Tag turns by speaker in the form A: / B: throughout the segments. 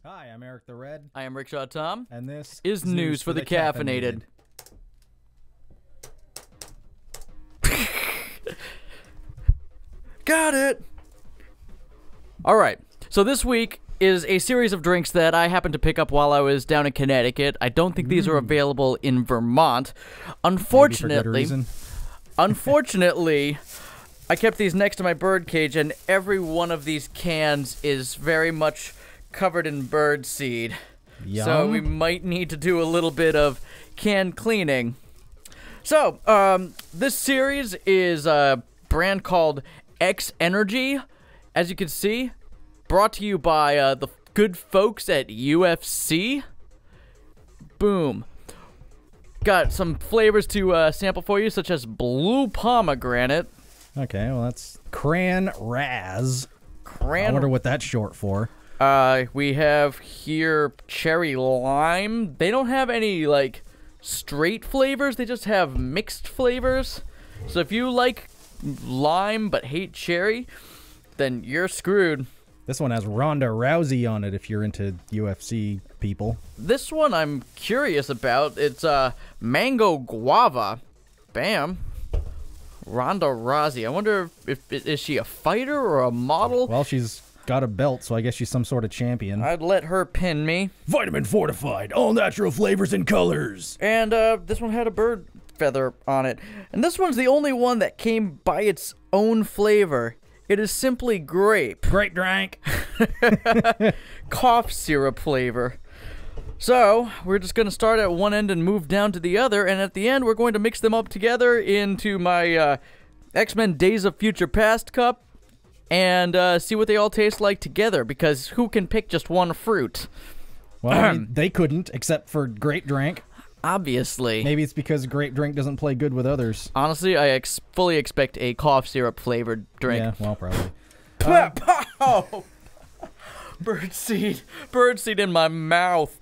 A: Hi, I'm Eric the Red.
B: I am Rickshaw Tom.
A: And this
B: is news for the Caffeinated. Got it! Alright, so this week is a series of drinks that I happened to pick up while I was down in Connecticut. I don't think these are available in Vermont. Unfortunately, I kept these next to my bird cage, and every one of these cans is very much covered in bird seed.
A: Yum.
B: So we might need to do a little bit of can cleaning. So, this series is a brand called XENERGY, as you can see, brought to you by the good folks at UFC. Boom. Got some flavors to sample for you, such as blue pomegranate.
A: Okay, well that's Cran Raz.
B: I
A: wonder what that's short for.
B: We have here cherry lime. They don't have any, like, straight flavors. They just have mixed flavors. So if you like lime but hate cherry, then you're screwed.
A: This one has Ronda Rousey on it if you're into UFC people.
B: This one I'm curious about. It's mango guava. Bam. Ronda Rousey. I wonder if is she a fighter or a model?
A: Well, she's got a belt, so I guess she's some sort of champion.
B: I'd let her pin me.
A: Vitamin fortified, all natural flavors and colors.
B: And this one had a bird feather on it. And this one's the only one that came by its own flavor. It is simply grape.
A: Grape drink.
B: Cough syrup flavor. So, we're just going to start at one end and move down to the other, and at the end we're going to mix them up together into my X-Men Days of Future Past cup and see what they all taste like together, because who can pick just one fruit?
A: Well, I mean, they couldn't, except for grape drink.
B: Obviously.
A: Maybe it's because grape drink doesn't play good with others.
B: Honestly, I fully expect a cough syrup flavored drink.
A: Yeah, well, probably.
B: Oh! Birdseed in my mouth.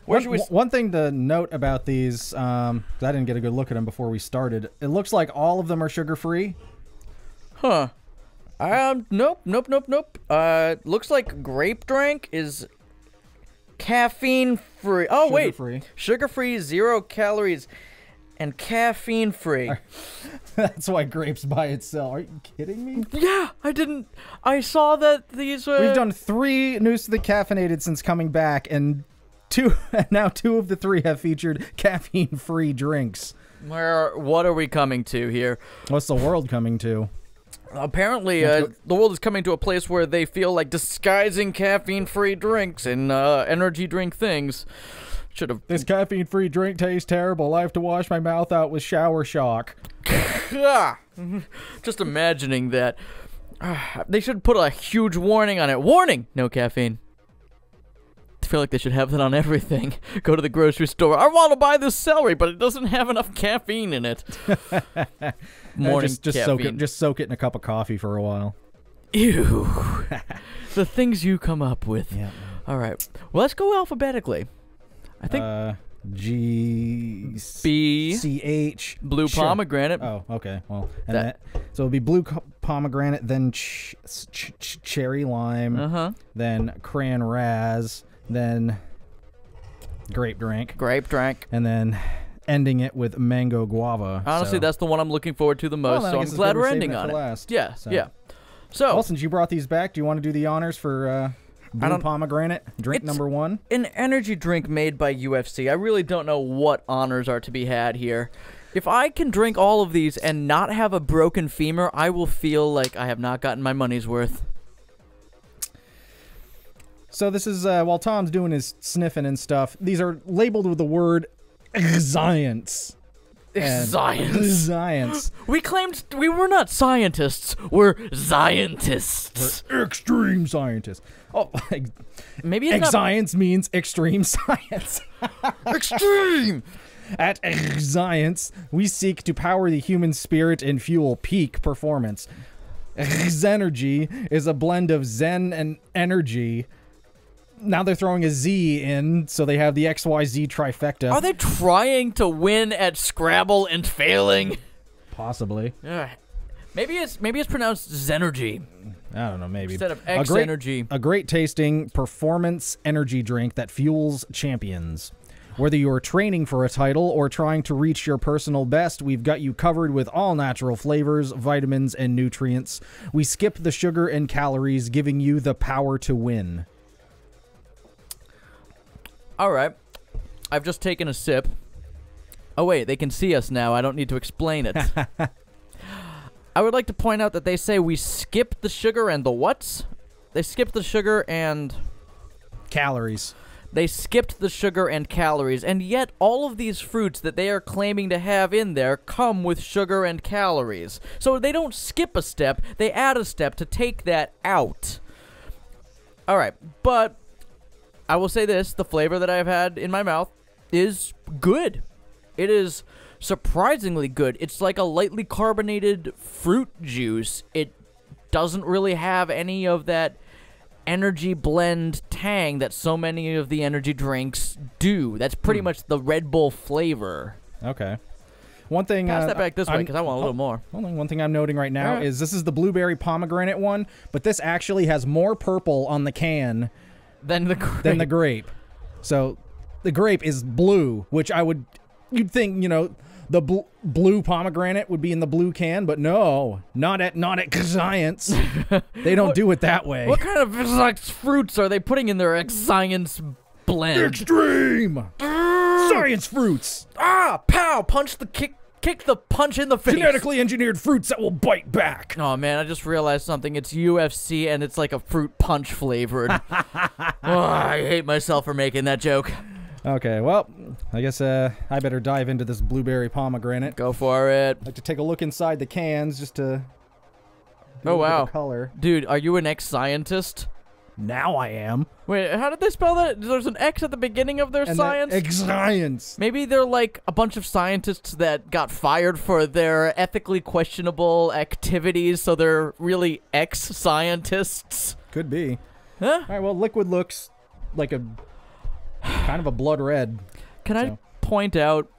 A: One thing to note about these, I didn't get a good look at them before we started. It looks like all of them are sugar-free.
B: Huh. Nope. Looks like grape drink is caffeine-free. Oh, wait. Sugar-free, 0 calories, and caffeine-free.
A: That's why grapes by itself. Are you kidding me?
B: Yeah, I saw that these were...
A: We've done 3 news to the Caffeinated since coming back, and now two of the 3 have featured caffeine-free drinks.
B: What are we coming to here?
A: What's the world coming to?
B: Apparently, the world is coming to a place where they feel like disguising caffeine-free drinks and energy drink things.
A: This caffeine-free drink tastes terrible. I have to wash my mouth out with shower shock.
B: Just imagining that. They should put a huge warning on it. Warning! No caffeine. I feel like they should have that on everything. Go to the grocery store. I want to buy this celery, but it doesn't have enough caffeine in it. Morning caffeine.
A: Just soak it in a cup of coffee for a while.
B: Ew. The things you come up with.
A: Yeah.
B: All right. Well, let's go alphabetically. I think
A: G
B: B
A: C H
B: blue pomegranate.
A: Oh, okay. Well, and so it'll be blue pomegranate, then cherry lime, then cran raz, then grape drink, and then ending it with mango guava.
B: Honestly, that's the one I'm looking forward to the most. So I'm glad we're ending on it.
A: Last,
B: yeah. So,
A: well, since you brought these back, do you want to do the honors for blue pomegranate drink number 1?
B: An energy drink made by UFC. I really don't know what honors are to be had here. If I can drink all of these and not have a broken femur, I will feel like I have not gotten my money's worth.
A: So this is, while Tom's doing his sniffing and stuff, these are labeled with the word science. Science.
B: We claimed we were not scientists. We're scientists.
A: We're extreme scientists. Oh,
B: maybe it's
A: science means extreme science.
B: Extreme!
A: At Science, we seek to power the human spirit and fuel peak performance. XENERGY is a blend of Zen and energy. Now they're throwing a Z in, so they have the XYZ trifecta.
B: Are they trying to win at Scrabble and failing?
A: Possibly.
B: Maybe it's pronounced Zenergy.
A: I don't know, maybe.
B: Instead of X Energy.
A: A great tasting performance energy drink that fuels champions. Whether you're training for a title or trying to reach your personal best, we've got you covered with all natural flavors, vitamins, and nutrients. We skip the sugar and calories, giving you the power to win.
B: All right. I've just taken a sip. Oh, wait, they can see us now. I don't need to explain it. I would like to point out that they say we skip the sugar and the what's? They skipped the sugar and...
A: Calories.
B: They skipped the sugar and calories, and yet all of these fruits that they are claiming to have in there come with sugar and calories. So they don't skip a step, they add a step to take that out. Alright, but I will say this, the flavor that I've had in my mouth is good. It is surprisingly good. It's like a lightly carbonated fruit juice. It doesn't really have any of that energy blend tang that so many of the energy drinks do. That's pretty much the Red Bull flavor.
A: Okay. One thing...
B: Pass that back this way, because I want a little more.
A: Only one thing I'm noting right now is this is the blueberry pomegranate one, but this actually has more purple on the can
B: than the grape.
A: So the grape is blue, which you'd think, you know, the blue pomegranate would be in the blue can, but no, not at Science. They don't do it that way.
B: What kind of fruits are they putting in their science blend?
A: Extreme science fruits.
B: Ah, pow! Kick the punch in the face.
A: Genetically engineered fruits that will bite back.
B: Oh man, I just realized something. It's UFC and it's like a fruit punch flavored. Oh, I hate myself for making that joke.
A: Okay, well, I guess I better dive into this blueberry pomegranate.
B: Go for it.
A: I'd like to take a look inside the cans just to
B: oh wow,
A: color.
B: Dude, are you an ex-scientist?
A: Now I am.
B: Wait, how did they spell that? There's an X at the beginning of their science?
A: Ex-science.
B: Maybe they're like a bunch of scientists that got fired for their ethically questionable activities, so they're really ex-scientists.
A: Could be.
B: Huh?
A: All right, well, liquid looks like a kind of a blood red.
B: Can I point out,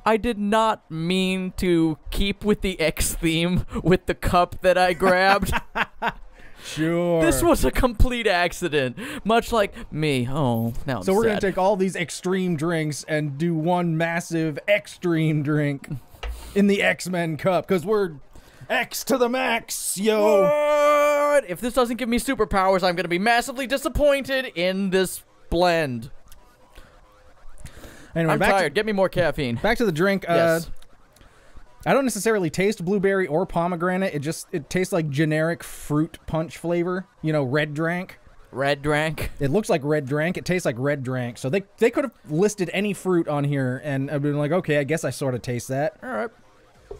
B: I did not mean to keep with the X theme with the cup that I grabbed.
A: Sure.
B: This was a complete accident, much like me. Oh, now I'm
A: So we're
B: sad.
A: going to take all these extreme drinks and do one massive extreme drink in the X-Men cup, because we're X to the max, yo.
B: What? If this doesn't give me superpowers, I'm going to be massively disappointed in this blend.
A: Anyway,
B: I'm tired. Get me more caffeine.
A: Back to the drink.
B: Yes.
A: I don't necessarily taste blueberry or pomegranate. It tastes like generic fruit punch flavor. You know, red drank.
B: Red drank.
A: It looks like red drank. It tastes like red drank. So they could have listed any fruit on here, and I've been like, okay, I guess I sort of taste that.
B: All right.
A: It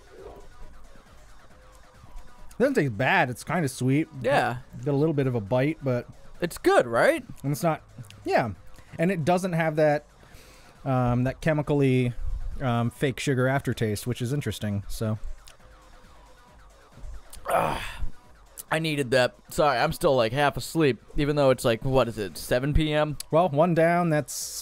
A: doesn't taste bad. It's kind of sweet.
B: Yeah.
A: Got a little bit of a bite, but
B: It's good, right?
A: and it's not. Yeah, and it doesn't have that that chemically fake sugar aftertaste, which is interesting. So.
B: I needed that. Sorry, I'm still like half asleep, even though it's like, what is it, 7 p.m.?
A: Well, one down.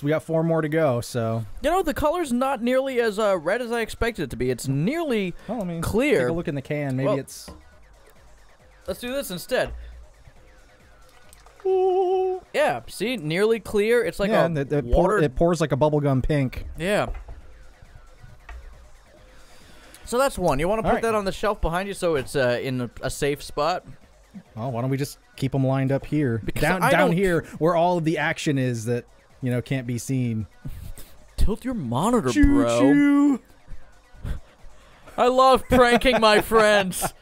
A: We got 4 more to go. So.
B: You know, the color's not nearly as red as I expected it to be. It's nearly clear.
A: Take a look in the can. Maybe it's.
B: Let's do this instead. Ooh. Yeah, see, nearly clear. It's like
A: it pours like a bubblegum pink.
B: Yeah. So that's one. You want to put that on the shelf behind you so it's in a safe spot?
A: Well, why don't we just keep them lined up here?
B: Because
A: down here where all of the action is that, you know, can't be seen.
B: Tilt your monitor,
A: Choo
B: bro.
A: Choo.
B: I love pranking my friends.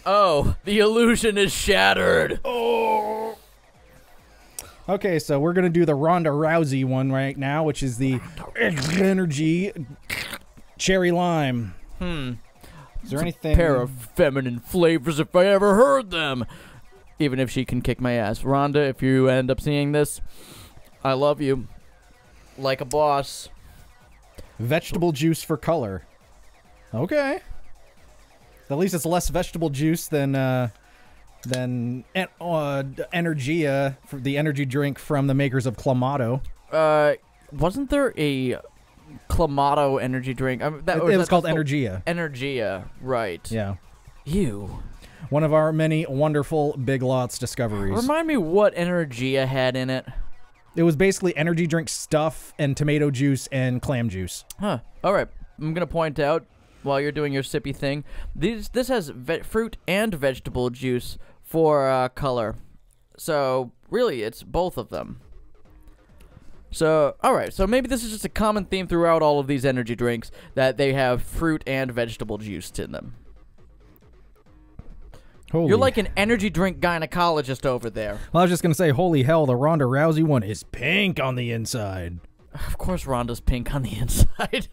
B: Oh, the illusion is shattered.
A: Oh. Okay, so we're going to do the Ronda Rousey one right now, which is the Energy Cherry Lime. Is there anything?
B: A pair of feminine flavors if I ever heard them. Even if she can kick my ass. Rhonda, if you end up seeing this, I love you. Like a boss.
A: Vegetable juice for color. Okay. At least it's less vegetable juice than Energia, for the energy drink from the makers of Clamato.
B: Wasn't there a Clamato energy drink?
A: It was called Energia.
B: Energia, right.
A: Yeah.
B: Ew.
A: One of our many wonderful Big Lots discoveries.
B: Remind me what Energia had in it.
A: It was basically energy drink stuff and tomato juice and clam juice.
B: Huh. All right. I'm going to point out, while you're doing your sippy thing, this has fruit and vegetable juice for color. So, really, it's both of them. So, alright, so maybe this is just a common theme throughout all of these energy drinks, that they have fruit and vegetable juice in them. You're like an energy drink gynecologist over there.
A: Well, I was just going to say, holy hell, the Ronda Rousey one is pink on the inside.
B: Of course Ronda's pink on the inside.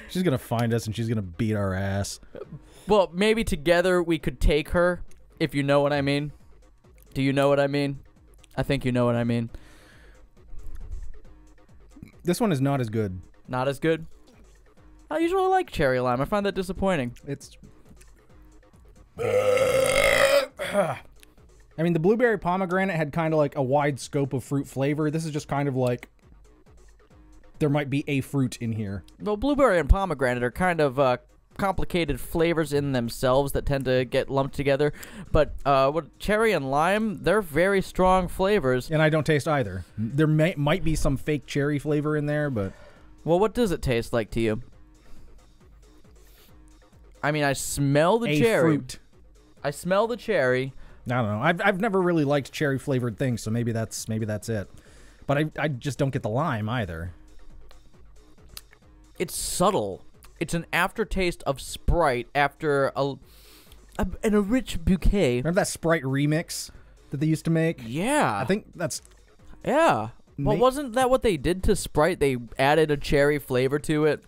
A: She's going to find us and she's going to beat our ass.
B: Well, maybe together we could take her, if you know what I mean. Do you know what I mean? I think you know what I mean.
A: This one is not as good.
B: Not as good? I usually like cherry lime. I find that disappointing.
A: It's... I mean, the blueberry pomegranate had kind of like a wide scope of fruit flavor. This is just kind of like... there might be a fruit in here.
B: Well, blueberry and pomegranate are kind of complicated flavors in themselves that tend to get lumped together. But with cherry and lime, they're very strong flavors.
A: And I don't taste either. There might be some fake cherry flavor in there, but...
B: Well, what does it taste like to you? I mean, I smell the cherry.
A: Fruit.
B: I smell the cherry.
A: I don't know. I've never really liked cherry flavored things, so maybe that's it. But I just don't get the lime either.
B: It's subtle. It's an aftertaste of Sprite after a rich bouquet.
A: Remember that Sprite remix that they used to make?
B: Yeah.
A: I think that's...
B: Yeah. Well, wasn't that what they did to Sprite? They added a cherry flavor to it?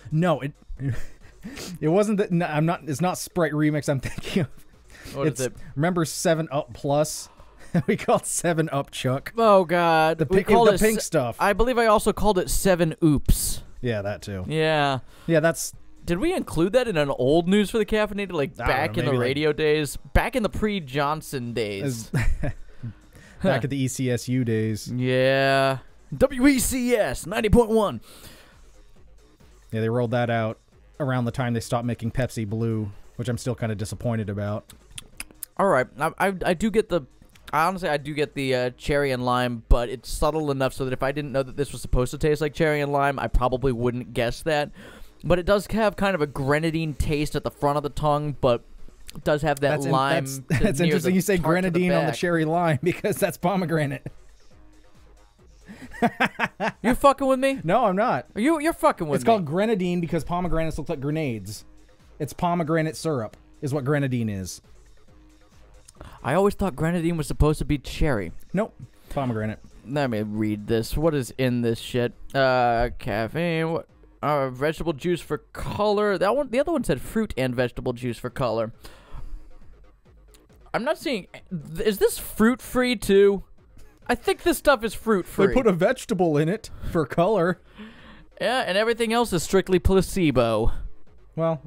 A: No, it wasn't that... No, I'm not... It's not Sprite remix I'm thinking of.
B: What is it?
A: Remember 7-Up Plus? We called 7-Up Chuck.
B: Oh, God.
A: The pink stuff.
B: I believe I also called it 7 Oops.
A: Yeah, that too.
B: Yeah.
A: Yeah, that's...
B: Did we include that in an old News for the Caffeinated, like back in the radio days? Back in the pre-Johnson days.
A: Back at the ECSU days.
B: Yeah. WECS 90.1.
A: Yeah, they rolled that out around the time they stopped making Pepsi Blue, which I'm still kind of disappointed about.
B: All right. I do get the... Honestly, I do get the cherry and lime, but it's subtle enough so that if I didn't know that this was supposed to taste like cherry and lime, I probably wouldn't guess that. But it does have kind of a grenadine taste at the front of the tongue, but it does have that lime.
A: That's interesting you say grenadine on the cherry lime, because that's pomegranate.
B: You fucking with me?
A: No, I'm not.
B: You're fucking with me.
A: It's called grenadine because pomegranates look like grenades. It's pomegranate syrup is what grenadine is.
B: I always thought grenadine was supposed to be cherry.
A: Nope. Pomegranate.
B: Let me read this. What is in this shit? Caffeine. What? Vegetable juice for color. That one. The other one said fruit and vegetable juice for color. I'm not seeing... Is this fruit-free, too? I think this stuff is fruit-free.
A: They put a vegetable in it for color.
B: Yeah, and everything else is strictly placebo.
A: Well,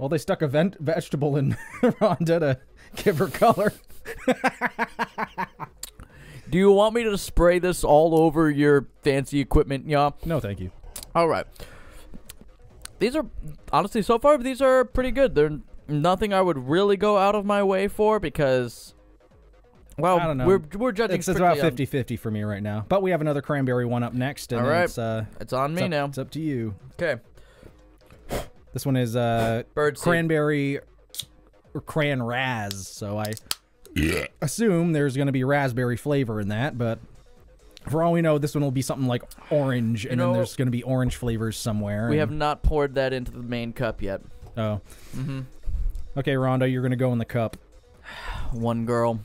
A: they stuck a vegetable in Rhonda to give her color.
B: Do you want me to spray this all over your fancy equipment, yeah?
A: No, thank you.
B: All right. These are, honestly, so far, these are pretty good. They're nothing I would really go out of my way for because, well,
A: I don't know.
B: We're judging
A: It's about 50-50 for me right now. But we have another cranberry one up next. And
B: all right.
A: It's
B: on me now.
A: It's up to you.
B: Okay.
A: This one is cranberry or cran raz, so I assume there's going to be raspberry flavor in that, but for all we know, this one will be something like orange, and then there's going to be orange flavors somewhere.
B: We have not poured that into the main cup yet.
A: Oh.
B: Mm-hmm.
A: Okay, Rhonda, you're going to go in the cup.
B: One girl.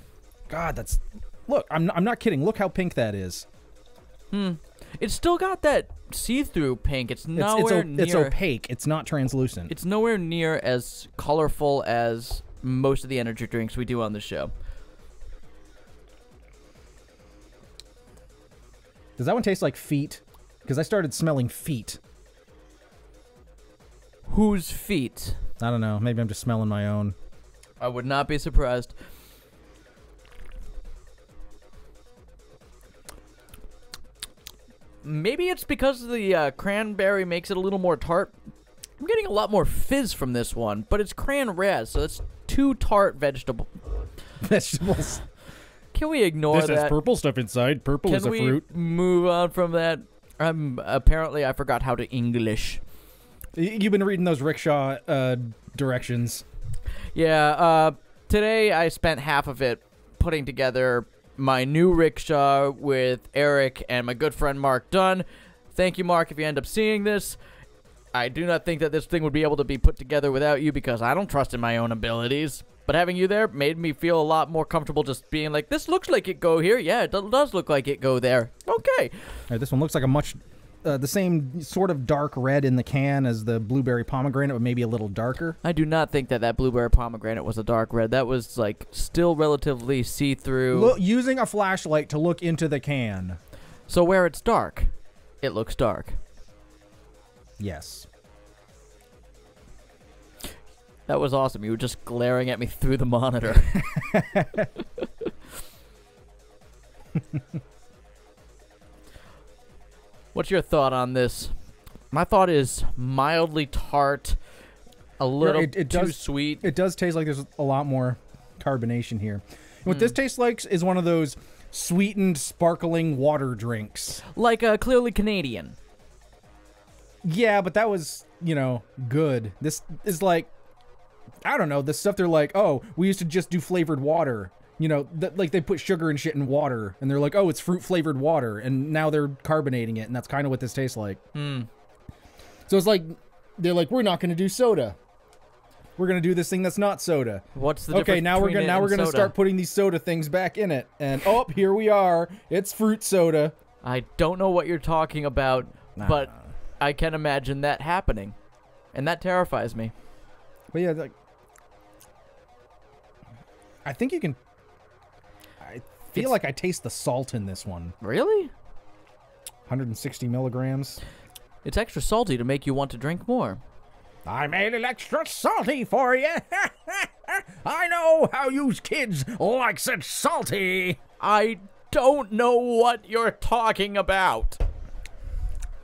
A: God, that's... Look, I'm not kidding. Look how pink that is.
B: It's still got that see-through pink. It's nowhere near...
A: It's opaque. It's not translucent.
B: It's nowhere near as colorful as most of the energy drinks we do on the show.
A: Does that one taste like feet? Because I started smelling feet.
B: Whose feet?
A: I don't know. Maybe I'm just smelling my own.
B: I would not be surprised. Maybe it's because the cranberry makes it a little more tart. I'm getting a lot more fizz from this one, but it's cran raz, so that's two tart vegetables. Can we ignore
A: This
B: that?
A: has purple stuff inside. Purple is a fruit.
B: Can we move on from that? Apparently I forgot how to English.
A: You've been reading those rickshaw directions.
B: Yeah, today I spent half of it putting together my new rickshaw with Eric and my good friend Mark Dunn. Thank you, Mark, if you end up seeing this. I do not think that this thing would be able to be put together without you because I don't trust in my own abilities. But having you there made me feel a lot more comfortable just being like, this looks like it go here. Yeah, it does look like it go there. Okay.
A: This one looks like a much... the same sort of dark red in the can as the blueberry pomegranate, but maybe a little darker.
B: I do not think that blueberry pomegranate was a dark red. That was, like, still relatively see-through.
A: Using a flashlight to look into the can.
B: So where it's dark, it looks dark.
A: Yes.
B: That was awesome. You were just glaring at me through the monitor. What's your thought on this? My thought is mildly tart, a little too sweet.
A: It does taste like there's a lot more carbonation here. And what this tastes like is one of those sweetened, sparkling water drinks.
B: Like Clearly Canadian.
A: Yeah, but that was, good. This is like, I don't know, the stuff they're like, oh, we used to just do flavored water. Like they put sugar and shit in water, and they're like, oh, it's fruit-flavored water, and now they're carbonating it, and that's kind of what this tastes like. So it's like, they're like, we're not going to do soda. We're going to do this thing that's not soda.
B: What's the difference?
A: Okay, now we're going to start putting these soda things back in it, and oh, here we are. It's fruit soda.
B: I don't know what you're talking about, but I can imagine that happening, and that terrifies me.
A: But yeah, like, I think you can... I feel like I taste the salt in this one.
B: Really?
A: 160 milligrams.
B: It's extra salty to make you want to drink more.
A: I made it extra salty for you. I know how you kids likes it salty.
B: I don't know what you're talking about.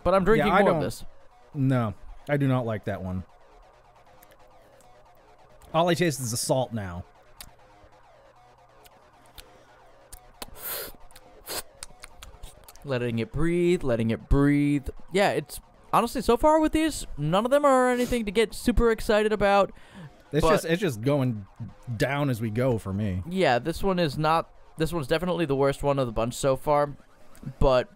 B: But I'm drinking more of this.
A: No, I do not like that one. All I taste is the salt now.
B: Letting it breathe, letting it breathe. Yeah, it's honestly, so far with these, none of them are anything to get super excited about.
A: It's just going down as we go for me.
B: Yeah, this one is not. This one's definitely the worst one of the bunch so far, but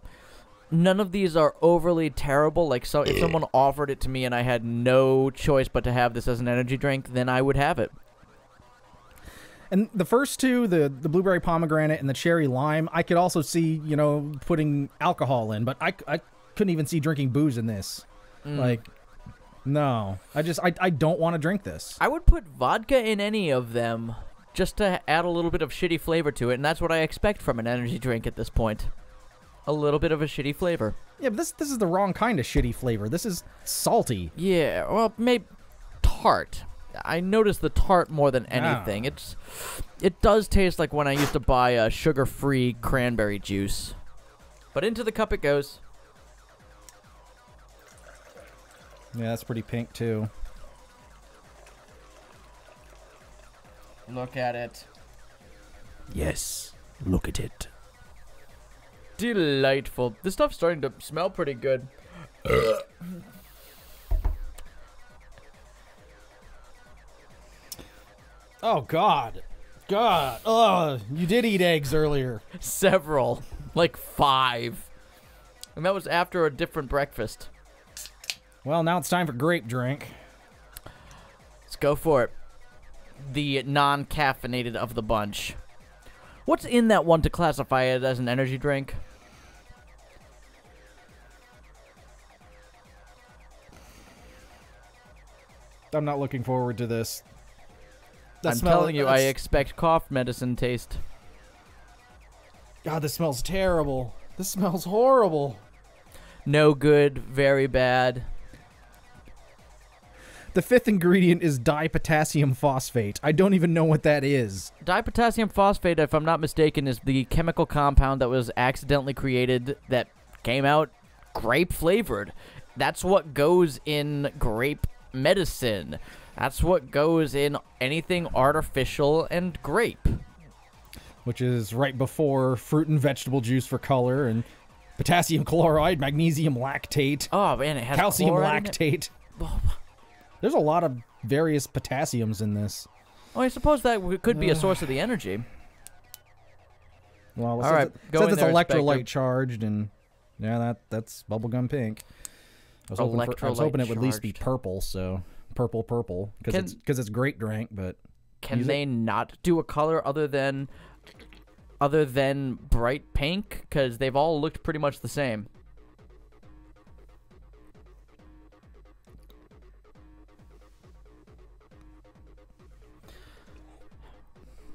B: none of these are overly terrible. Like, so if someone offered it to me and I had no choice but to have this as an energy drink, then I would have it.
A: And the first two, the blueberry pomegranate and the cherry lime, I could also see, putting alcohol in, but I couldn't even see drinking booze in this. Like, no. I don't want to drink this.
B: I would put vodka in any of them just to add a little bit of shitty flavor to it, and that's what I expect from an energy drink at this point. A little bit of a shitty flavor.
A: Yeah, but this is the wrong kind of shitty flavor. This is salty.
B: Yeah, well, maybe tart. I noticed the tart more than anything. It does taste like when I used to buy a sugar-free cranberry juice. But into the cup it goes.
A: Yeah, that's pretty pink too.
B: Look at it.
A: Yes, look at it.
B: Delightful. This stuff's starting to smell pretty good.
A: Oh, God. Oh, you did eat eggs earlier.
B: Several. Like 5. And that was after a different breakfast.
A: Well, now it's time for grape drink.
B: Let's go for it. The non-caffeinated of the bunch. What's in that one to classify it as an energy drink?
A: I'm not looking forward to this.
B: I'm telling you, I expect cough medicine taste.
A: God, this smells terrible. This smells horrible.
B: No good, very bad.
A: The 5th ingredient is dipotassium phosphate. I don't even know what that is.
B: Dipotassium phosphate, if I'm not mistaken, is the chemical compound that was accidentally created that came out grape flavored. That's what goes in grape medicine. That's what goes in anything artificial and grape.
A: Which is right before fruit and vegetable juice for color, and potassium chloride, magnesium lactate,
B: Oh man, it has
A: calcium
B: chloride in
A: lactate.
B: it.
A: There's a lot of various potassiums in this.
B: Oh, I suppose that could be a source of the energy.
A: Well, it
B: All
A: says
B: right,
A: it
B: go
A: says
B: in
A: it's
B: there,
A: electrolyte
B: Inspector.
A: charged, and yeah, that's bubblegum pink. I was hoping it would at least be
B: Electrolyte
A: purple, so purple, because it's great drink, but
B: Can they not do a color other than bright pink? Because they've all looked pretty much the same.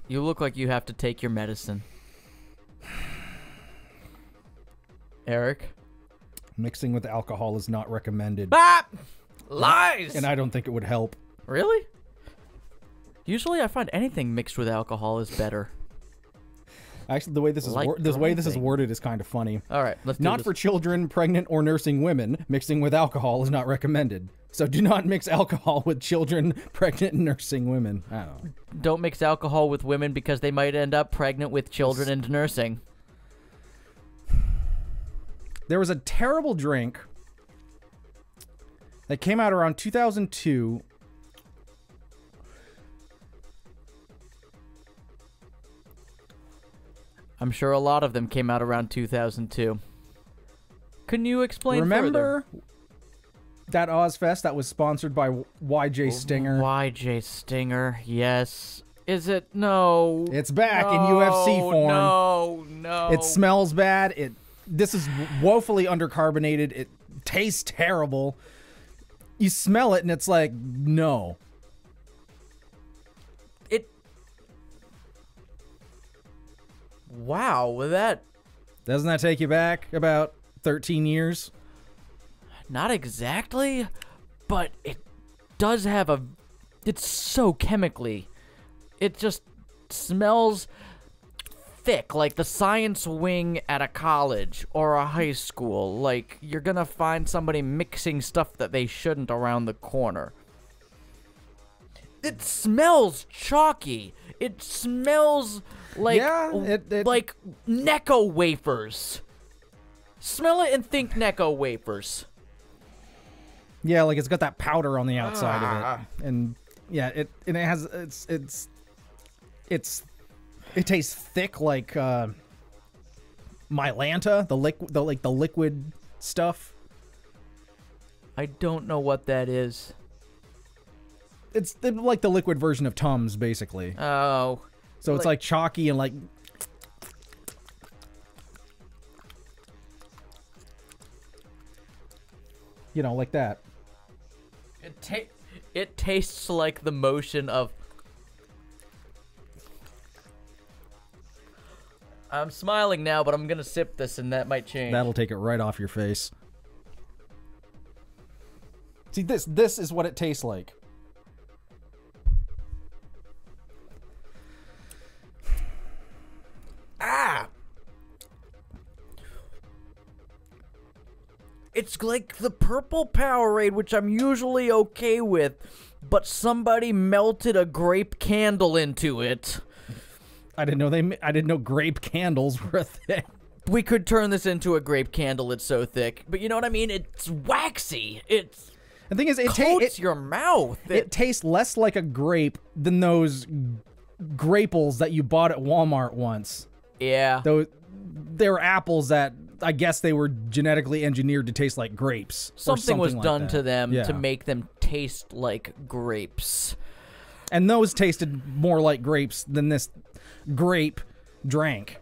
B: You look like you have to take your medicine. Eric?
A: mixing with alcohol is not recommended.
B: Ah! Lies!
A: And I don't think it would help.
B: Really? Usually I find anything mixed with alcohol is better.
A: Actually, the way this is worded is kind of funny.
B: All right, let's do
A: Not
B: this.
A: for children, pregnant, or nursing women. Mixing with alcohol is not recommended. So do not mix alcohol with children, pregnant, and nursing women. I don't know.
B: Don't mix alcohol with women because they might end up pregnant with children and nursing.
A: There was a terrible drink that came out around 2002.
B: I'm sure a lot of them came out around 2002. Can you explain
A: Remember that Ozfest that was sponsored by YJ Stinger?
B: YJ Stinger, yes. Is it? No.
A: It's back in UFC form.
B: No.
A: It smells bad. This is woefully undercarbonated. It tastes terrible. You smell it and it's like, no.
B: Wow, that...
A: Doesn't that take you back about 13 years?
B: Not exactly, but it does have a... It's so chemically. It just smells thick, like the science wing at a college or a high school. Like, you're gonna find somebody mixing stuff that they shouldn't around the corner. It smells chalky. It smells like like Necco wafers. Smell it and think Necco wafers.
A: Yeah, like it's got that powder on the outside of it, and yeah, it has it tastes thick like Mylanta, the liquid stuff.
B: I don't know what that is.
A: It's like the liquid version of Tums, basically.
B: Oh.
A: So it's like chalky and like... You know, like that.
B: It tastes like the motion of... I'm smiling now, but I'm gonna sip this and that might change.
A: That'll take it right off your face. See, this is what it tastes like.
B: It's like the purple Powerade, which I'm usually okay with, but somebody melted a grape candle into it.
A: I didn't know grape candles were a thing.
B: We could turn this into a grape candle. It's so thick, but you know what I mean. It's waxy.
A: The thing is, it
B: coats your mouth.
A: It tastes less like a grape than those graples that you bought at Walmart once.
B: Yeah.
A: They were apples that I guess they were genetically engineered to taste like grapes.
B: Something was
A: like
B: done
A: that.
B: to them to make them taste like grapes.
A: And those tasted more like grapes than this grape drank.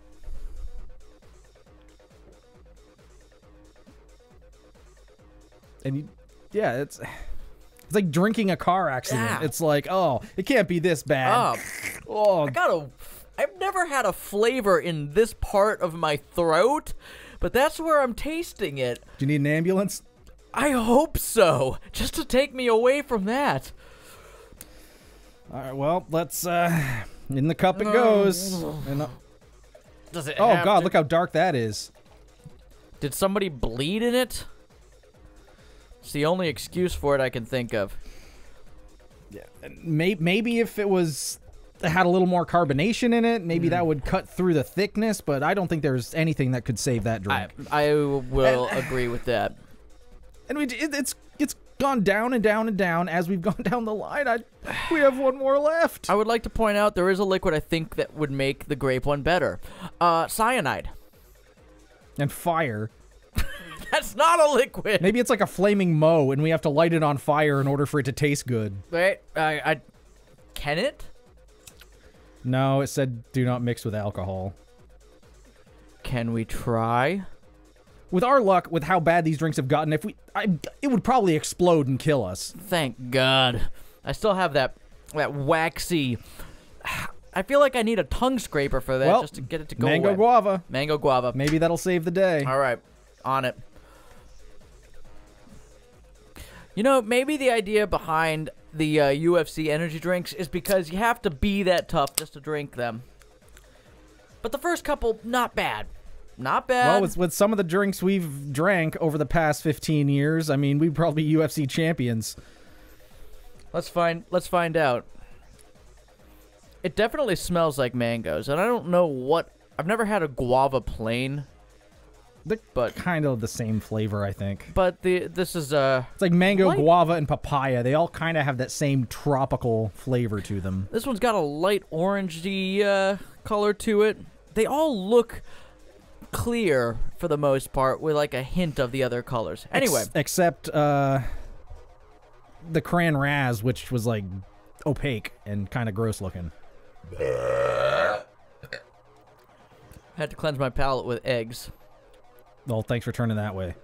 A: And it's like drinking a car accident.
B: Yeah.
A: It's like, oh, it can't be this bad.
B: I've never had a flavor in this part of my throat, but that's where I'm tasting it.
A: Do you need an ambulance?
B: I hope so, just to take me away from that.
A: All right, well, let's, in the cup it goes.
B: Does it
A: Oh,
B: have
A: God,
B: to-
A: look how dark that is.
B: Did somebody bleed in it? It's the only excuse for it I can think of.
A: maybe if it had a little more carbonation in it, maybe that would cut through the thickness, but I don't think there's anything that could save that drink.
B: I will agree with that.
A: And it's gone down and down and down as we've gone down the line. We have one more left.
B: I would like to point out there is a liquid I think that would make the grape one better. Cyanide.
A: And fire.
B: That's not a liquid.
A: Maybe it's like a flaming moe, and we have to light it on fire in order for it to taste good.
B: Wait, can it?
A: No, it said do not mix with alcohol.
B: Can we try?
A: With our luck, with how bad these drinks have gotten, it would probably explode and kill us.
B: Thank God. I still have that waxy. I feel like I need a tongue scraper for that just to get it to go
A: mango
B: away.
A: guava.
B: Mango guava.
A: Maybe that'll save the day.
B: All right, on it. You know, maybe the idea behind the UFC energy drinks is because you have to be that tough just to drink them. But the first couple, not bad. Not bad.
A: Well, with some of the drinks we've drank over the past 15 years, I mean, we'd probably be UFC champions.
B: Let's find out. It definitely smells like mangoes, and I don't know what. I've never had a guava plain.
A: They're kind of the same flavor, I think.
B: But this is
A: it's like mango, guava, and papaya. They all kind of have that same tropical flavor to them.
B: This one's got a light orangey color to it. They all look clear for the most part, with like a hint of the other colors. Anyway,
A: except the Cran Raz, which was like opaque and kind of gross looking.
B: Had to cleanse my palate with eggs.
A: Well, thanks for turning that way.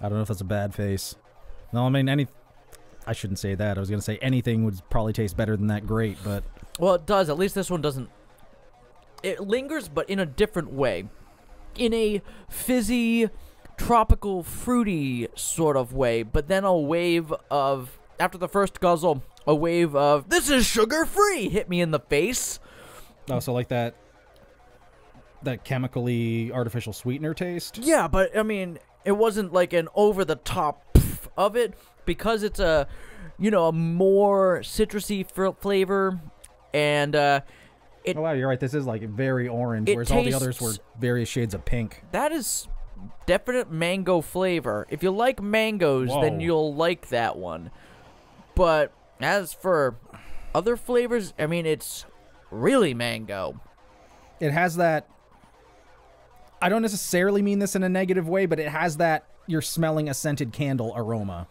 A: I don't know if that's a bad face. No, I mean, I shouldn't say that. I was going to say anything would probably taste better than that grape, but...
B: Well, it does. At least this one doesn't... It lingers, but in a different way. In a fizzy, tropical, fruity sort of way, but then a wave of... After the first guzzle, a wave of, this is sugar-free, hit me in the face.
A: Oh, so like that chemically artificial sweetener taste?
B: Yeah, but, I mean, it wasn't like an over-the-top of it, because it's a, a more citrusy flavor, and,
A: oh, wow, you're right, this is like very orange, whereas all the others were various shades of pink.
B: That is definite mango flavor. If you like mangoes, then you'll like that one. But as for other flavors, I mean, it's really mango.
A: It has that... I don't necessarily mean this in a negative way, but it has that you're smelling a scented candle aroma.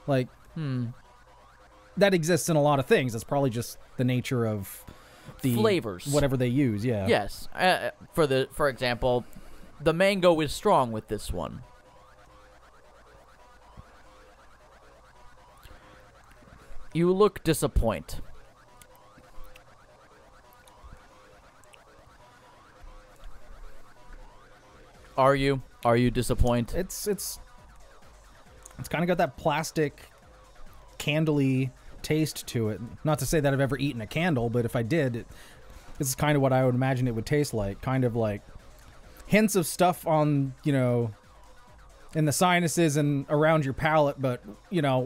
A: Like, that exists in a lot of things. It's probably just the nature of the...
B: flavors.
A: Whatever they use, yeah.
B: Yes. For example, the mango is strong with this one. You look disappointed. Are you? Are you disappointed?
A: It's kind of got that plastic, candly taste to it. Not to say that I've ever eaten a candle, but if I did, this is kind of what I would imagine it would taste like. Kind of like hints of stuff on, in the sinuses and around your palate, but,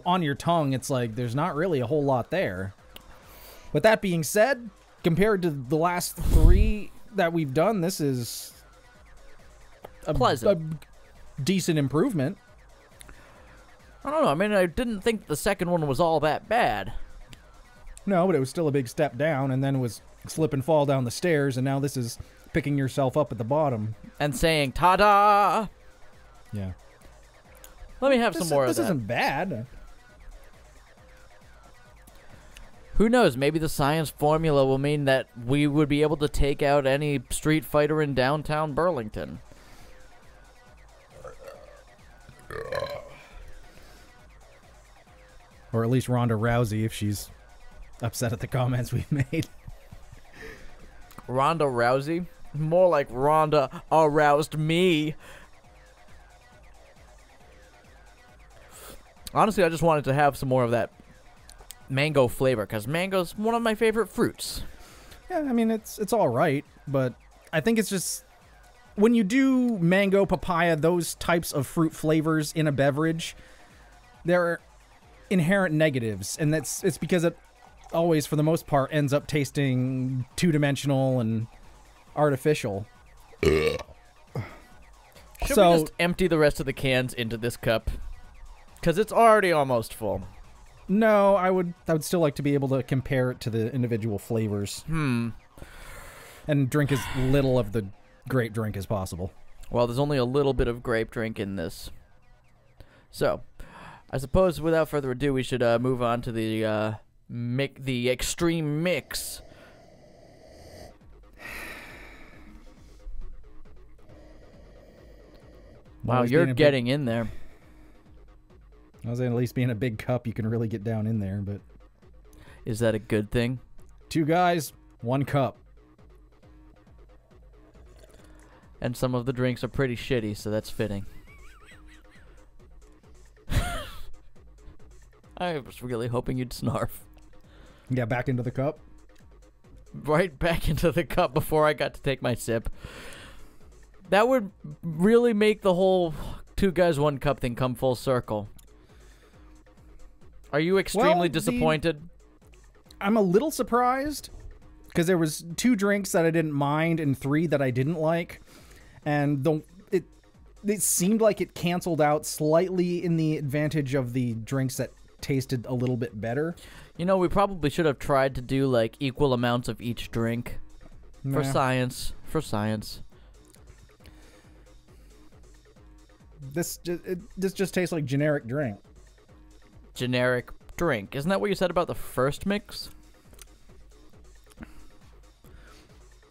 A: on your tongue, it's like there's not really a whole lot there. With that being said, compared to the last 3 that we've done, this is
B: pleasant.
A: A decent improvement.
B: I don't know. I mean, I didn't think the second one was all that bad.
A: No, but it was still a big step down, and then it was slip and fall down the stairs, and now this is picking yourself up at the bottom.
B: And saying, ta-da!
A: Yeah.
B: Let me have some more of that.
A: This isn't bad.
B: Who knows? Maybe the science formula will mean that we would be able to take out any street fighter in downtown Burlington.
A: Or at least Ronda Rousey, if she's upset at the comments we've made.
B: Ronda Rousey? More like Ronda aroused me. Honestly, I just wanted to have some more of that mango flavor, because mango's one of my favorite fruits.
A: Yeah, I mean, it's all right, but I think it's just when you do mango, papaya, those types of fruit flavors in a beverage, there are inherent negatives, and it's because it always, for the most part, ends up tasting two-dimensional and artificial.
B: Should we just empty the rest of the cans into this cup? Because it's already almost full.
A: No, I would still like to be able to compare it to the individual flavors. And drink as little of the grape drink as possible.
B: Well, there's only a little bit of grape drink in this. So, I suppose without further ado, we should move on to the extreme mix. Wow, you're getting in there.
A: I was at least being a big cup, you can really get down in there, but...
B: Is that a good thing?
A: 2 guys, 1 cup.
B: And some of the drinks are pretty shitty, so that's fitting. I was really hoping you'd snarf.
A: Yeah, back into the cup?
B: Right back into the cup before I got to take my sip. That would really make the whole 2 guys, 1 cup thing come full circle. Are you extremely disappointed?
A: I'm a little surprised, because there was 2 drinks that I didn't mind and 3 that I didn't like, and it seemed like it canceled out slightly in the advantage of the drinks that tasted a little bit better.
B: You know, we probably should have tried to do like equal amounts of each drink.
A: Nah.
B: For science. For science.
A: This just tastes like generic drink.
B: Generic drink. Isn't that what you said about the first mix?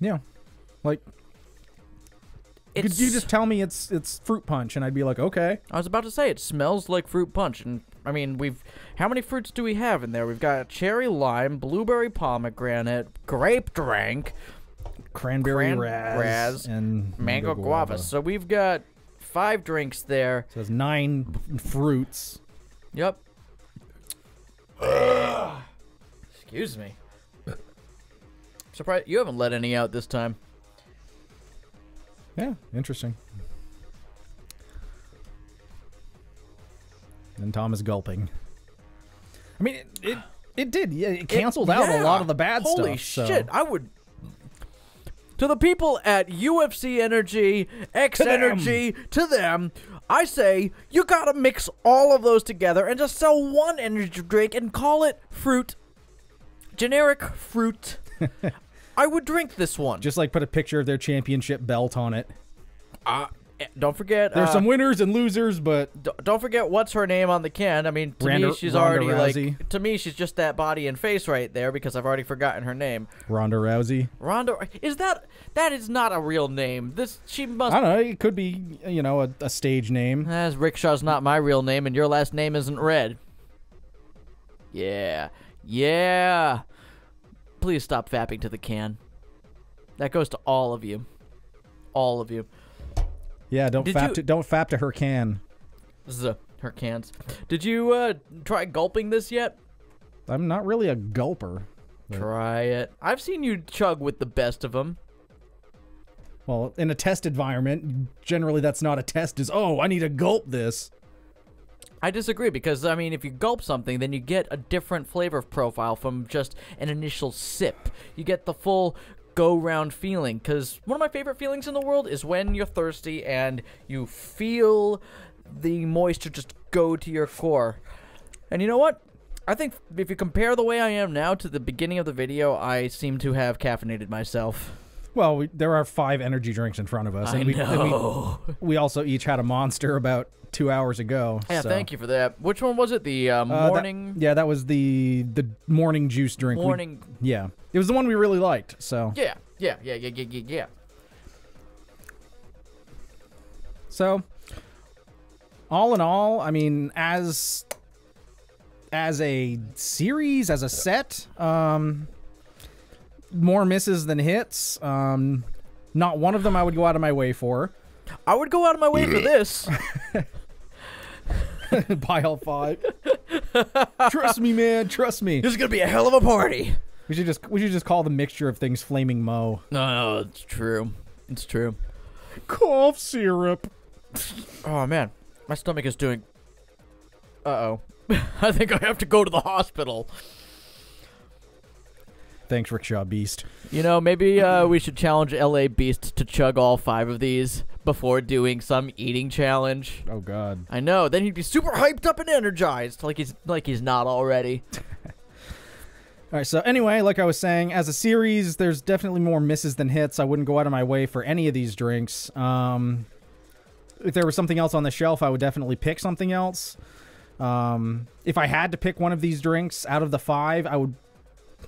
A: Yeah. Like, could you just tell me it's fruit punch, and I'd be like, okay.
B: I was about to say, it smells like fruit punch, and I mean, how many fruits do we have in there? We've got cherry lime, blueberry pomegranate, grape drink,
A: cranberry raz, and
B: mango guava. So we've got 5 drinks there.
A: So that's 9 fruits.
B: Yep. Excuse me. Surprised you haven't let any out this time.
A: Yeah, interesting. And Tom is gulping. I mean, it did. Yeah, it canceled out a lot of the bad stuff.
B: Holy shit! I would. To the people at UFC Energy, XENERGY, to them, I say you gotta mix all of those together and just sell one energy drink and call it fruit. Generic fruit. I would drink this one.
A: Just like put a picture of their championship belt on it.
B: Don't forget.
A: There's some winners and losers, but
B: don't forget what's her name on the can. I mean, to me, she's already
A: Rousey.
B: like. To me, she's just that body and face right there because I've already forgotten her name.
A: Ronda Rousey.
B: Ronda is that is not a real name. She must.
A: I don't know. It could be, you know, a stage name.
B: As Rickshaw's not my real name, and your last name isn't Red. Yeah. Please stop fapping to the can. That goes to all of you. All of you.
A: Yeah, don't fap to her can.
B: Her cans. Did you try gulping this yet?
A: I'm not really a gulper.
B: Try it. I've seen you chug with the best of them.
A: Well, in a test environment, generally that's not a test. Oh, I need to gulp this.
B: I disagree because, I mean, if you gulp something, then you get a different flavor profile from just an initial sip. You get the full go-round feeling, because one of my favorite feelings in the world is when you're thirsty and you feel the moisture just go to your core. And you know what? I think if you compare the way I am now to the beginning of the video, I seem to have caffeinated myself.
A: Well, there are 5 energy drinks in front of us.
B: I know.
A: We also each had a Monster about 2 hours ago.
B: Yeah,
A: so.
B: Thank you for that. Which one was it? The morning?
A: That was the morning juice drink. Yeah. It was the one we really liked, so.
B: Yeah.
A: So, all in all, I mean, as a series, as a set, more misses than hits. Not one of them I would go out of my way for.
B: I would go out of my way for this.
A: Buy all 5. Trust me, man. Trust me.
B: This is going to be a hell of a party.
A: We should just call the mixture of things Flaming Mo.
B: No, it's true. It's true.
A: Cough syrup.
B: Oh man, my stomach is doing. Uh-oh. I think I have to go to the hospital.
A: Thanks, Rickshaw Beast.
B: You know, maybe we should challenge LA Beast to chug all 5 of these before doing some eating challenge.
A: Oh God.
B: I know. Then he'd be super hyped up and energized, like he's not already.
A: All right. So anyway, like I was saying, as a series, there's definitely more misses than hits. I wouldn't go out of my way for any of these drinks. If there was something else on the shelf, I would definitely pick something else. If I had to pick one of these drinks out of the 5, I would.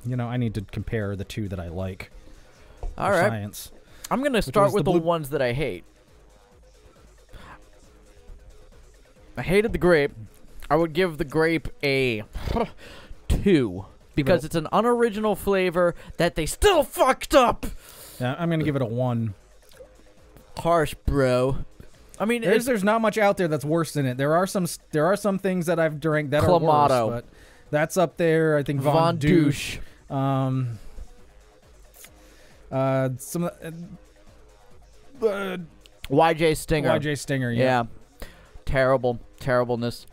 A: You know, I need to compare the 2 that I like.
B: All right.
A: Science.
B: I'm going to start with the ones that I hate. I hated the grape. I would give the grape a 2 because it's an unoriginal flavor that they still fucked up.
A: Yeah, I'm going to give it a 1.
B: Harsh, bro. I mean,
A: there's not much out there that's worse than it. There are some things that I've drank that
B: Clamato.
A: are worse, but that's up there. I think Von Douche. Some
B: YJ Stinger.
A: YJ Stinger, yeah.
B: Terribleness.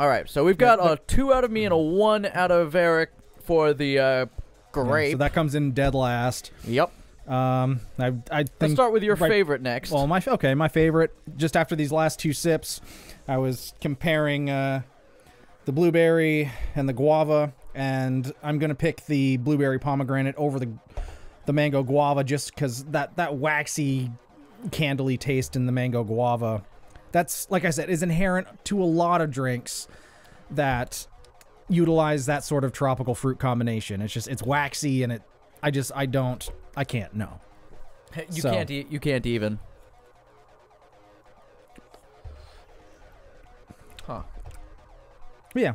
B: All right, so we've got a 2 out of me and a 1 out of Eric for the grape.
A: Yeah, so that comes in dead last.
B: Yep.
A: I think
B: Let's start with your favorite next.
A: Well, my favorite. Just after these last 2 sips, I was comparing the blueberry and the guava, and I'm gonna pick the blueberry pomegranate over the mango guava, just because that waxy, candly taste in the mango guava, that's, like I said, is inherent to a lot of drinks that utilize that sort of tropical fruit combination. It's waxy, and I can't. No.
B: You can't even. Huh.
A: But yeah.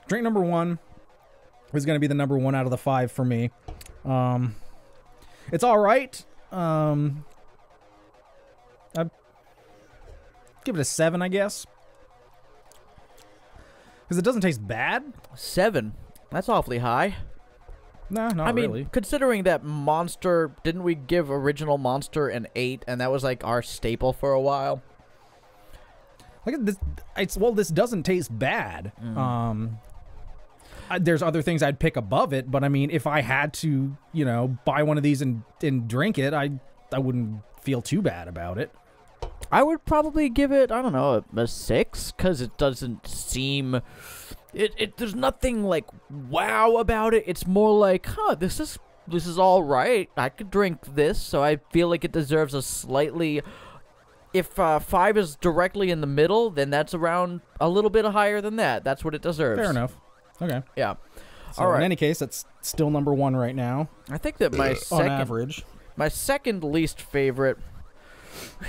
A: Drink number 1 is going to be the number 1 out of the 5 for me. It's all right. I'd give it a 7, I guess. Because it doesn't taste bad.
B: 7? That's awfully high.
A: No, not really.
B: Considering that Monster, didn't we give original Monster an 8, and that was like our staple for a while?
A: Look at this. This doesn't taste bad. There's other things I'd pick above it, but I mean, if I had to, buy one of these and drink it, I wouldn't feel too bad about it.
B: I would probably give it, I don't know, a 6, because it doesn't seem... There's nothing like wow about it. It's more like, this is all right. I could drink this, so I feel like it deserves a slightly... If 5 is directly in the middle, then that's around a little bit higher than that. That's what it deserves.
A: Fair enough. Okay.
B: Yeah.
A: So all right. In any case, that's still number 1 right now.
B: I think that my second least favorite,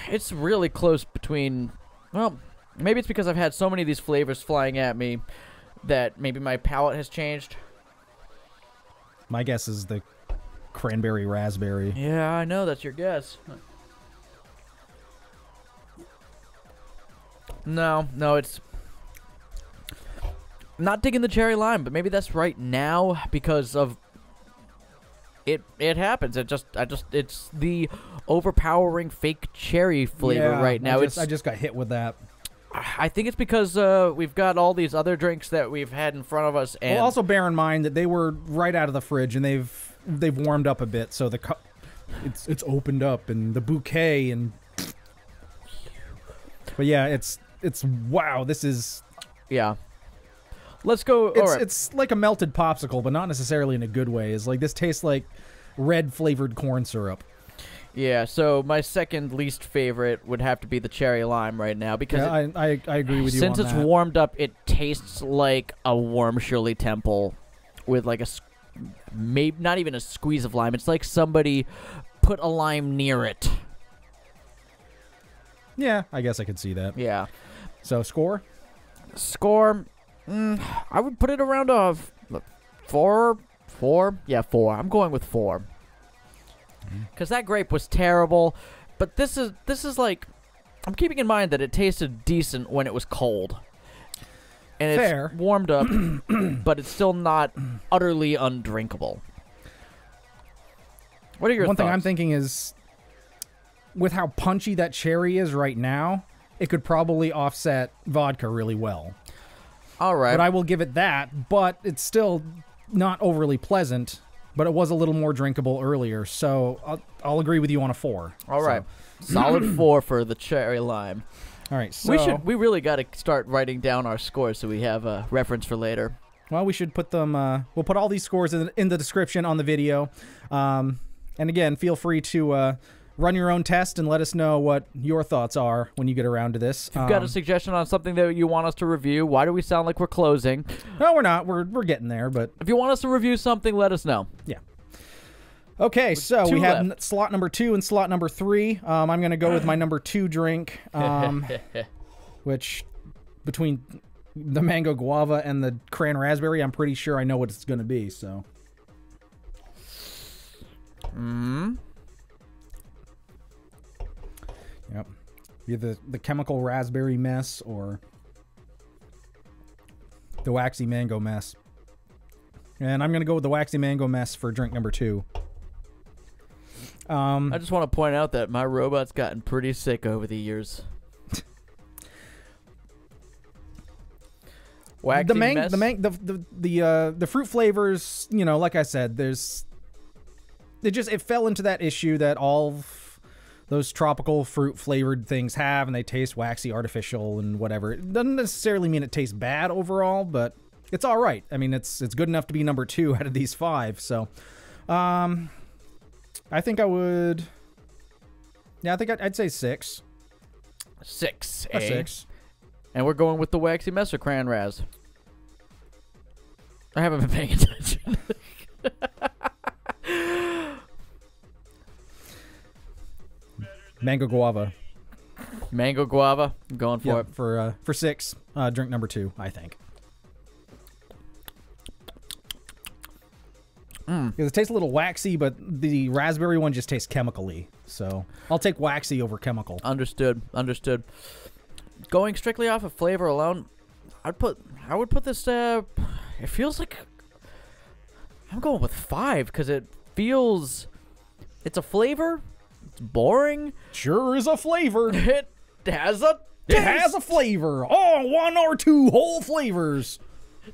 B: it's really close between, well, maybe it's because I've had so many of these flavors flying at me that maybe my palate has changed.
A: My guess is the cranberry raspberry.
B: Yeah, I know that's your guess. No, it's not digging the cherry lime, but maybe that's right now because of it happens. It's the overpowering fake cherry flavor right now.
A: I just got hit with that.
B: I think it's because we've got all these other drinks that we've had in front of us, and
A: also bear in mind that they were right out of the fridge and they've warmed up a bit, so it's opened up and the bouquet and. But yeah, it's wow. This is
B: Let's go.
A: It's like a melted popsicle, but not necessarily in a good way. It's like this tastes like red flavored corn syrup.
B: Yeah, so my second least favorite would have to be the cherry lime right now because
A: I agree with you.
B: Since it's warmed up, it tastes like a warm Shirley Temple with like maybe not even a squeeze of lime. It's like somebody put a lime near it.
A: Yeah, I guess I could see that.
B: Yeah.
A: So score?
B: I would put it around a 4. 4? Yeah, 4. I'm going with 4. Because that grape was terrible, but this is like, I'm keeping in mind that it tasted decent when it was cold. and
A: Fair.
B: it's warmed up, but it's still not utterly undrinkable. What are your
A: One
B: thoughts?
A: thing I'm thinking is, with how punchy that cherry is right now, it could probably offset vodka really well.
B: All right.
A: But I will give it that, but it's still not overly pleasant, but it was a little more drinkable earlier, so I'll agree with you on a 4.
B: All right. Solid 4 for the cherry lime.
A: All right, so...
B: We really got to start writing down our scores so we have a reference for later.
A: Well, we should put them... we'll put all these scores in the description on the video. And again, feel free to run your own test and let us know what your thoughts are when you get around to this.
B: If you've got a suggestion on something that you want us to review, why do we sound like we're closing?
A: No, we're not. We're getting there, but...
B: If you want us to review something, let us know.
A: Yeah. Okay, so we have
B: left.
A: slot number 2 and slot number 3. I'm going to go with my number 2 drink, which between the mango guava and the cran raspberry, I'm pretty sure I know what it's going to be, so... Yep. Either the chemical raspberry mess or the waxy mango mess. And I'm going to go with the waxy mango mess for drink number 2.
B: I just want to point out that my robot's gotten pretty sick over the years. Waxy mess?
A: The fruit flavors, you know, like I said, it fell into that issue that all those tropical fruit flavored things have, and they taste waxy, artificial, and whatever. It doesn't necessarily mean it tastes bad overall, but it's all right. I mean, it's good enough to be number 2 out of these 5. So, I think I would. Yeah, I think I'd say 6.
B: 6.
A: A 6.
B: And we're going with the waxy mess or cran raz. I haven't been paying attention.
A: Mango guava.
B: Mango guava. I'm going for it.
A: For 6. Drink number 2, I think. Because it tastes a little waxy, but the raspberry one just tastes chemically. So I'll take waxy over chemical.
B: Understood. Going strictly off of flavor alone, I would put this. It feels like I'm going with 5 because it feels. It's a flavor. It's boring.
A: Sure is a flavor.
B: It has a.
A: It has a flavor. Oh, 1 or 2 whole flavors.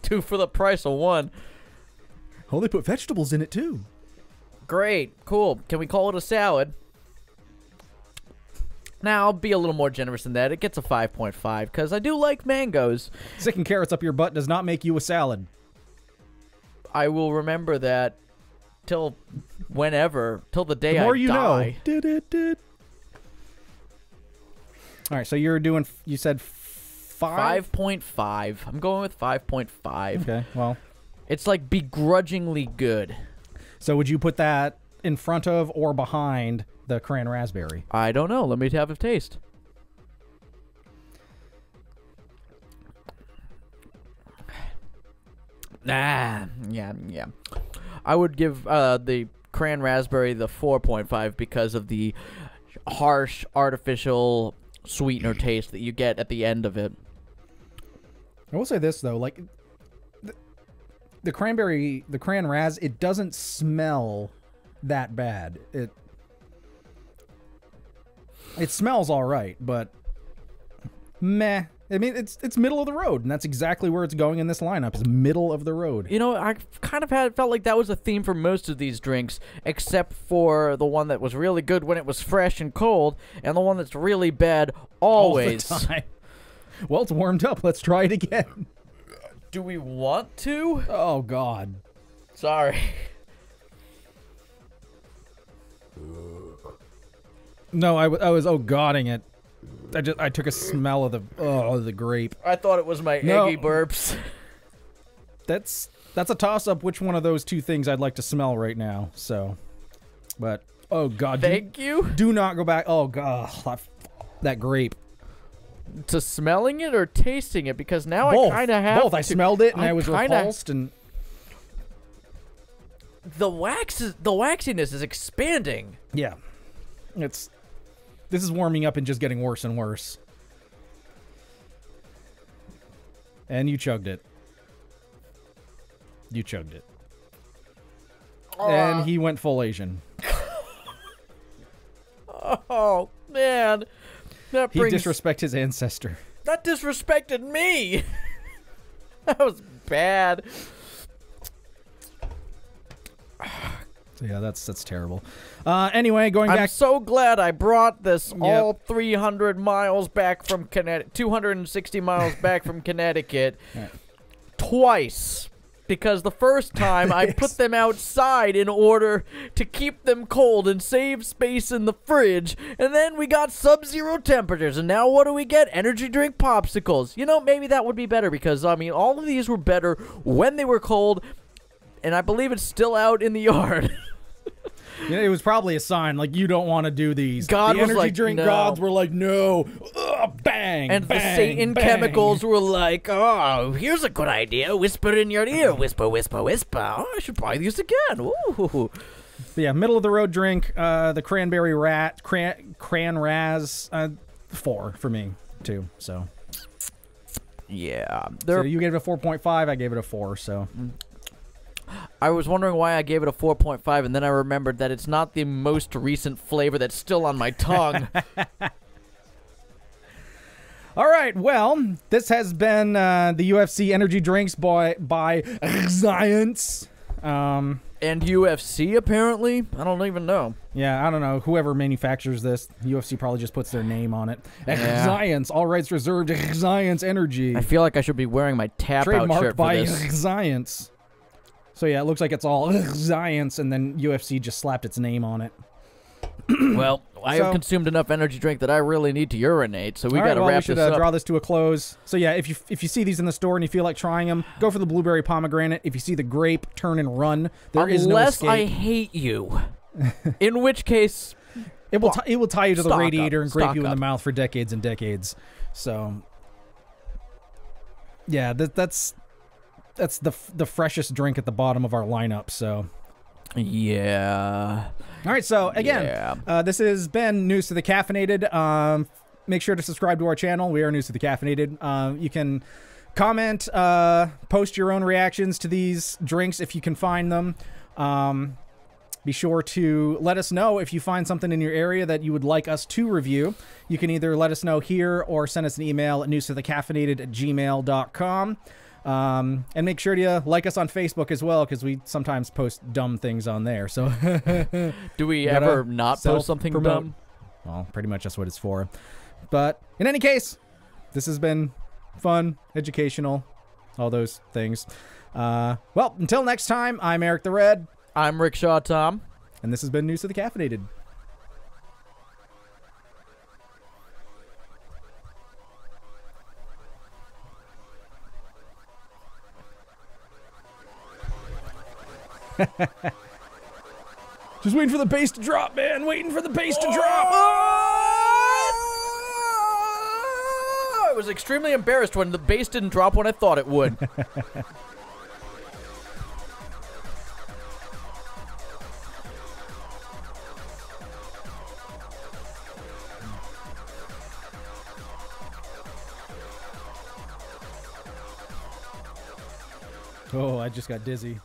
B: 2 for the price of 1.
A: Oh, they put vegetables in it too.
B: Great. Cool. Can we call it a salad? Now, I'll be a little more generous than that. It gets a 5.5 because I do like mangoes.
A: Sticking carrots up your butt does not make you a salad.
B: I will remember that till whenever, till the day
A: the more
B: I
A: you
B: die.
A: know. All right, so you said 5?
B: 5.5. I'm going with 5.5.
A: Okay, well.
B: It's like begrudgingly good.
A: So would you put that in front of or behind the cran raspberry?
B: I don't know. Let me have a taste. Yeah. I would give the cran raspberry the 4.5 because of the harsh artificial sweetener taste that you get at the end of it.
A: I will say this though, like the cran raz, it doesn't smell that bad. It smells all right, but meh. I mean, it's middle of the road, and that's exactly where it's going in this lineup. Is middle of the road.
B: You know, I kind of felt like that was a theme for most of these drinks, except for the one that was really good when it was fresh and cold, and the one that's really bad always.
A: All the time. Well, it's warmed up. Let's try it again.
B: Do we want to?
A: Oh God.
B: Sorry.
A: No, I was godding it. I took a smell of the grape.
B: I thought it was my eggy burps.
A: That's a toss up. Which one of those 2 things I'd like to smell right now? So, but oh God,
B: thank you.
A: Do not go back. Oh God, that grape.
B: To smelling it or tasting it, because now
A: both.
B: I kind of have
A: both. I smelled it and I was repulsed, and
B: the waxiness is expanding.
A: Yeah, this is warming up and just getting worse and worse. And you chugged it. You chugged it. And he went full Asian.
B: Oh, man. That
A: He disrespected his ancestor.
B: That disrespected me. That was bad.
A: So yeah, that's terrible. Anyway, going back.
B: I'm so glad I brought this all 300 miles back from Connecticut, 260 miles back from Connecticut, twice. Because the first time I put them outside in order to keep them cold and save space in the fridge, and then we got sub-zero temperatures, and now what do we get? Energy drink popsicles. You know, maybe that would be better because, I mean, all of these were better when they were cold, and I believe it's still out in the yard.
A: Yeah, it was probably a sign, like, you don't want to do these.
B: God
A: the
B: was
A: energy
B: like,
A: drink
B: no.
A: gods were like, no. Ugh, bang,
B: And
A: bang,
B: the Satan
A: bang.
B: chemicals were like, oh, here's a good idea. Whisper in your ear. Whisper, whisper, whisper. Oh, I should buy these again. Ooh.
A: But yeah, middle of the road drink. The cranberry cran raz, 4 for me too. So
B: Yeah.
A: so you gave it a 4.5. I gave it a 4. So
B: I was wondering why I gave it a 4.5, and then I remembered that it's not the most recent flavor that's still on my tongue.
A: all right, well, this has been the UFC energy drinks by Science.
B: And UFC, apparently? I don't even know.
A: Yeah, I don't know. Whoever manufactures this, UFC probably just puts their name on it.
B: Yeah.
A: Science, all rights reserved. Science Energy.
B: I feel like I should be wearing my tap-out
A: Trademarked
B: shirt for
A: by
B: this.
A: Science. So yeah, it looks like it's all Science, and then UFC just slapped its name on it.
B: Well, I have consumed enough energy drink that I really need to urinate, so we got to wrap
A: we should
B: this up.
A: draw this to a close. So yeah, if you see these in the store and you feel like trying them, go for the blueberry pomegranate. If you see the grape, turn and run. There is no escape.
B: Unless I hate you, in which case
A: it will tie you to the
B: stock
A: radiator
B: up,
A: and grape
B: stock
A: you in
B: up.
A: the mouth for decades and decades. So yeah, that's the freshest drink at the bottom of our lineup. So
B: yeah.
A: all right, so again, this has been News to the Caffeinated. Make sure to subscribe to our channel. We are News to the Caffeinated. You can comment, post your own reactions to these drinks if you can find them. Be sure to let us know if you find something in your area that you would like us to review. You can either let us know here or send us an email at newstothecaffeinated@gmail.com. And make sure to like us on Facebook as well, because we sometimes post dumb things on there. So,
B: do we ever not post something dumb?
A: Well, pretty much that's what it's for. But in any case, this has been fun, educational, all those things. Well, until next time, I'm Eric the Red.
B: I'm Rickshaw Tom.
A: And this has been News to the Caffeinated. Just waiting for the bass to drop, man. Waiting for the bass to drop.
B: I was extremely embarrassed when the bass didn't drop when I thought it would.
A: Oh, I just got dizzy.